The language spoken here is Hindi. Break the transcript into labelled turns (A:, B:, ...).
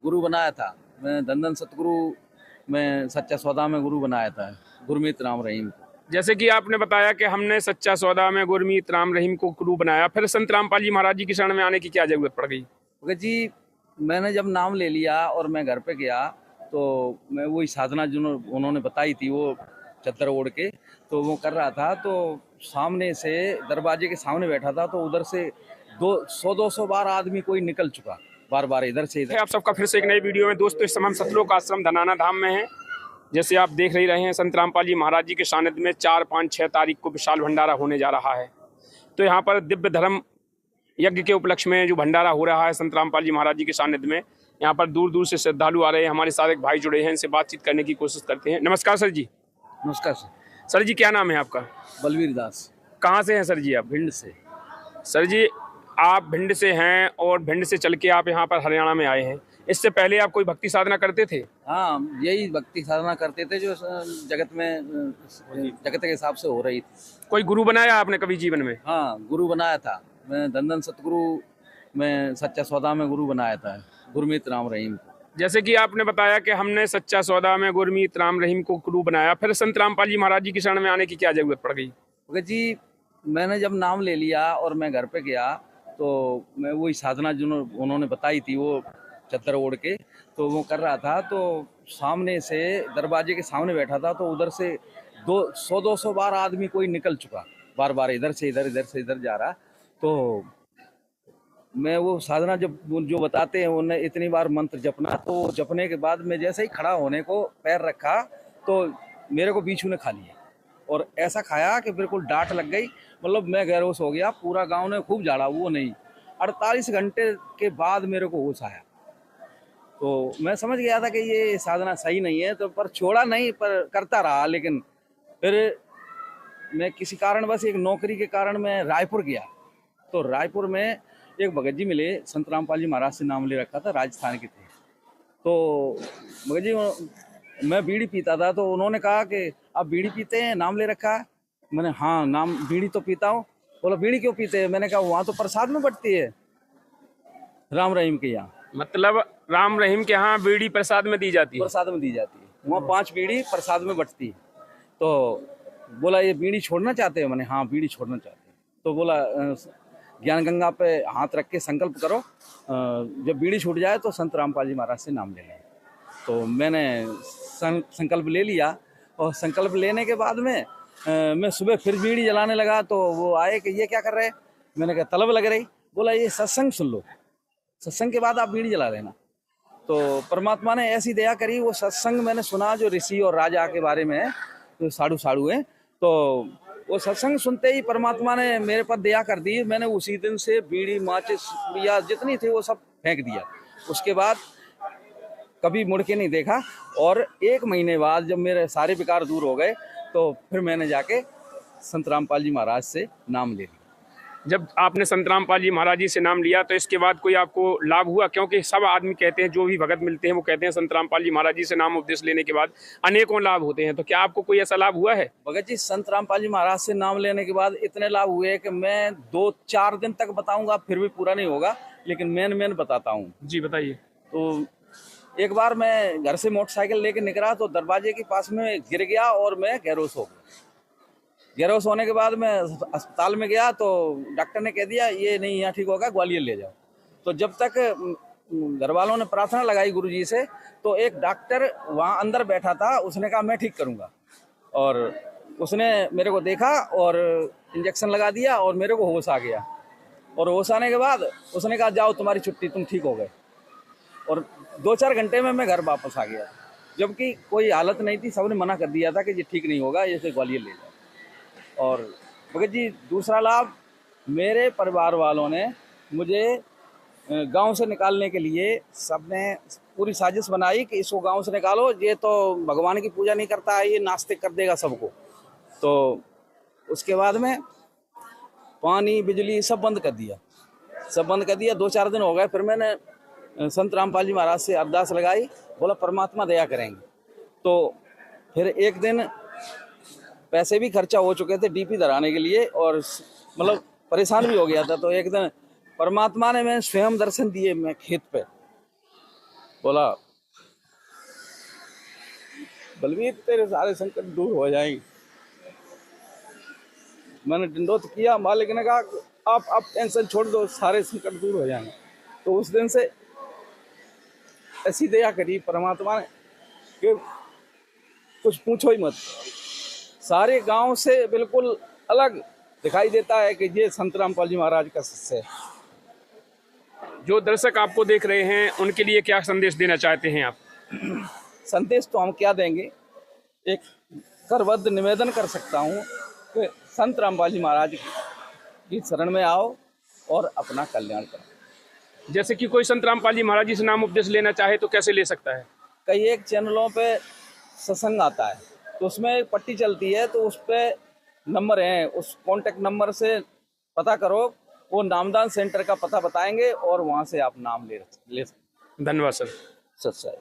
A: गुरु बनाया था। मैं धन सतगुरु में सच्चा सौदा में गुरु बनाया था गुरमीत राम रहीम को।
B: जैसे कि आपने बताया कि हमने सच्चा सौदा में गुरमीत राम रहीम को गुरु बनाया, फिर संत रामपाल जी महाराज जी की शरण में आने की क्या जरूरत पड़ गई?
A: भगत जी, मैंने जब नाम ले लिया और मैं घर पे गया तो मैं वही साधना जो उन्होंने बताई थी वो चद्दर ओढ़ के तो वो कर रहा था। तो सामने से दरवाजे के सामने बैठा था तो उधर से 200 बार आदमी कोई निकल चुका, बार बार इधर से इधर।
B: आप सबका फिर से एक नई वीडियो में। दोस्तों, इस समय हम सतलोक आश्रम धनाना धाम में हैं। जैसे आप देख ही रहे हैं, संत रामपाल जी महाराज जी के सानिध्य में 4, 5, 6 तारीख को विशाल भंडारा होने जा रहा है। तो यहाँ पर दिव्य धर्म यज्ञ के उपलक्ष्य में जो भंडारा हो रहा है संत रामपाल जी महाराज जी के सानिध्य में, यहाँ पर दूर दूर से श्रद्धालु आ रहे हैं। हमारे साथ एक भाई जुड़े हैं, इनसे बातचीत करने की कोशिश करते हैं। नमस्कार सर जी।
A: नमस्कार सर।
B: सर जी, क्या नाम है आपका?
A: बलवीर दास।
B: कहाँ से हैं सर जी आप?
A: भिंड से।
B: सर जी, आप भिंड से हैं और भिंड से चल के आप यहाँ पर हरियाणा में आए हैं। इससे पहले आप कोई भक्ति साधना करते थे?
A: हाँ, यही भक्ति साधना करते थे जो जगत में जगत के हिसाब से हो रही थी।
B: कोई गुरु बनाया आपने कभी जीवन में?
A: हाँ, गुरु बनाया था। मैं धन सतगुरु में सच्चा सौदा में गुरु बनाया था गुरमीत राम रहीम को।
B: जैसे कि आपने बताया कि हमने सच्चा सौदा में गुरमीत राम रहीम को गुरु बनाया, फिर संत रामपाल जी महाराज जी की शरण में आने की क्या जरूरत पड़ गई?
A: भगत जी, मैंने जब नाम ले लिया और मैं घर पे गया तो मैं वही साधना जो उन्होंने बताई थी वो चद्दर ओढ़ के तो वो कर रहा था। तो सामने से दरवाजे के सामने बैठा था तो उधर से 200 बार आदमी कोई निकल चुका, बार बार इधर से इधर, इधर से इधर जा रहा। तो मैं वो साधना जब जो बताते हैं उन्हें इतनी बार मंत्र जपना, तो जपने के बाद मैं जैसे ही खड़ा होने को पैर रखा तो मेरे को बीचू ने खा लिया और ऐसा खाया कि बिल्कुल डांट लग गई। मतलब मैं बेहोश हो गया। पूरा गांव ने खूब झाड़ा, वो नहीं। 48 घंटे के बाद मेरे को होश आया। तो मैं समझ गया था कि ये साधना सही नहीं है, तो पर छोड़ा नहीं, पर करता रहा। लेकिन फिर मैं किसी कारण बस एक नौकरी के कारण मैं रायपुर गया। तो रायपुर में एक भगत जी मिले, संत रामपाल जी महाराज से नाम ले रखा था, राजस्थान के थे। तो भगत जी, मैं बीड़ी पीता था तो उन्होंने कहा कि आप बीड़ी पीते हैं, नाम ले रखा है? मैंने हाँ, नाम बीड़ी तो पीता हूँ। बोला बीड़ी क्यों पीते हैं? मैंने कहा वहाँ तो प्रसाद में बटती है राम रहीम के यहाँ।
B: मतलब राम रहीम के यहाँ बीड़ी प्रसाद में दी जाती है?
A: प्रसाद में दी जाती है, वहाँ 5 बीड़ी प्रसाद में बटती है। तो बोला ये बीड़ी छोड़ना चाहते हैं? मैंने हाँ, बीड़ी छोड़ना चाहते हैं। तो बोला ज्ञान गंगा पे हाथ रख के संकल्प करो, जब बीड़ी छूट जाए तो संत रामपाल जी महाराज से नाम ले लें। तो मैंने संकल्प ले लिया और संकल्प लेने के बाद में मैं सुबह फिर बीड़ी जलाने लगा। तो वो आए कि ये क्या कर रहे हैं? मैंने कहा तलब लग रही। बोला ये सत्संग सुन लो, सत्संग के बाद आप बीड़ी जला लेना। तो परमात्मा ने ऐसी दया करी, वो सत्संग मैंने सुना जो ऋषि और राजा के बारे में है, जो साधु हैं। तो वो सत्संग सुनते ही परमात्मा ने मेरे पर दया कर दी। मैंने उसी दिन से बीड़ी, माचिस या जितनी थी वो सब फेंक दिया। उसके बाद कभी मुड़ के नहीं देखा। और 1 महीने बाद जब मेरे सारे विकार दूर हो गए तो फिर मैंने जाके संत रामपाल जी महाराज से नाम ले लिया।
B: जब आपने संत रामपाल जी महाराज जी से नाम लिया तो इसके बाद कोई आपको लाभ हुआ? क्योंकि सब आदमी कहते हैं, जो भी भगत मिलते हैं वो कहते हैं संत रामपाल जी महाराज जी से नाम उपदेश लेने के बाद अनेकों लाभ होते हैं। तो क्या आपको कोई ऐसा लाभ हुआ है?
A: भगत जी, संत रामपाल जी महाराज से नाम लेने के बाद इतने लाभ हुए कि मैं 2-4 दिन तक बताऊंगा फिर भी पूरा नहीं होगा, लेकिन मेन बताता हूँ।
B: जी बताइए।
A: तो एक बार मैं घर से मोटरसाइकिल लेकर निकला तो दरवाजे के पास में गिर गया और मैं बेहोश हो गया। बेहोश होने के बाद मैं अस्पताल में गया तो डॉक्टर ने कह दिया ये नहीं यहाँ ठीक होगा, ग्वालियर ले जाओ। तो जब तक घर वालों ने प्रार्थना लगाई गुरु जी से, तो एक डॉक्टर वहाँ अंदर बैठा था, उसने कहा मैं ठीक करूँगा। और उसने मेरे को देखा और इंजेक्शन लगा दिया और मेरे को होश आ गया। और होश आने के बाद उसने कहा जाओ तुम्हारी छुट्टी, तुम ठीक हो गए। और 2-4 घंटे में मैं घर वापस आ गया, जबकि कोई हालत नहीं थी। सबने मना कर दिया था कि ये ठीक नहीं होगा, इसे ग्वालियर ले जाओ। और भगत जी, दूसरा लाभ, मेरे परिवार वालों ने मुझे गांव से निकालने के लिए सबने पूरी साजिश बनाई कि इसको गांव से निकालो, ये तो भगवान की पूजा नहीं करता है, ये नास्तिक कर देगा सबको। तो उसके बाद में पानी बिजली सब बंद कर दिया। 2-4 दिन हो गए। फिर मैंने संत रामपाल जी महाराज से अरदास लगाई, बोला परमात्मा दया करेंगे। तो फिर एक दिन पैसे भी खर्चा हो चुके थे डीपी धराने के लिए और मतलब परेशान भी हो गया था। तो एक दिन परमात्मा ने मैं स्वयं दर्शन दिए, मैं खेत पे बोला, बलवीर तेरे सारे संकट दूर हो जाएंगे। मैंने ढिंडोत किया, मालिक ने कहा आप टेंशन छोड़ दो, सारे संकट दूर हो जाएंगे। तो उस दिन से ऐसी दया करी परमात्मा ने कि कुछ पूछो ही मत। सारे गांव से बिल्कुल अलग दिखाई देता है कि ये संत रामपाल जी महाराज का शिष्य है।
B: जो दर्शक आपको देख रहे हैं उनके लिए क्या संदेश देना चाहते हैं आप?
A: संदेश तो हम क्या देंगे, एक करबद्ध निवेदन कर सकता हूँ कि संत रामपाल जी महाराज की शरण में आओ और अपना कल्याण करो।
B: जैसे कि कोई संत रामपाल जी महाराज जी से नाम उपदेश लेना चाहे तो कैसे ले सकता है?
A: कई एक चैनलों पे सत्संग आता है तो उसमें एक पट्टी चलती है, तो उस पे नंबर है, उस कॉन्टेक्ट नंबर से पता करो, वो नामदान सेंटर का पता बताएंगे और वहाँ से आप नाम ले सकते।
B: धन्यवाद सर।
A: सच है।